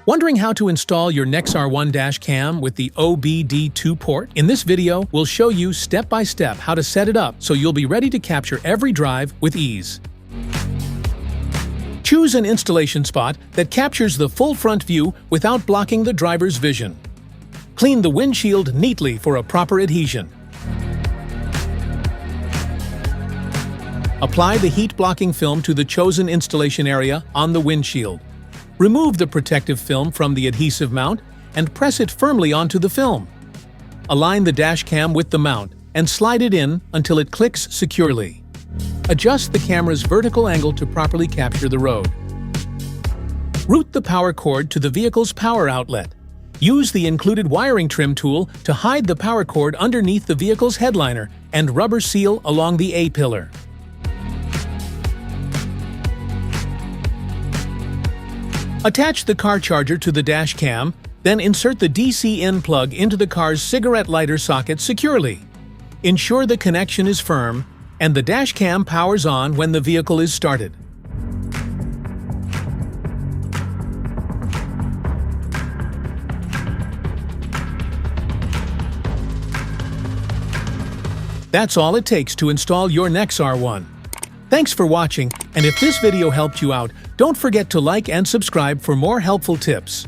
Wondering how to install your Nexar One Dash Cam with the OBD-II port? In this video, we'll show you step by step how to set it up so you'll be ready to capture every drive with ease. Choose an installation spot that captures the full front view without blocking the driver's vision. Clean the windshield neatly for a proper adhesion. Apply the heat-blocking film to the chosen installation area on the windshield. Remove the protective film from the adhesive mount and press it firmly onto the film. Align the dash cam with the mount and slide it in until it clicks securely. Adjust the camera's vertical angle to properly capture the road. Route the power cord to the vehicle's power outlet. Use the included wiring trim tool to hide the power cord underneath the vehicle's headliner and rubber seal along the A-pillar. Attach the car charger to the dash cam, then insert the DC-in plug into the car's cigarette lighter socket securely. Ensure the connection is firm, and the dash cam powers on when the vehicle is started. That's all it takes to install your Nexar One. Thanks for watching, and if this video helped you out, don't forget to like and subscribe for more helpful tips.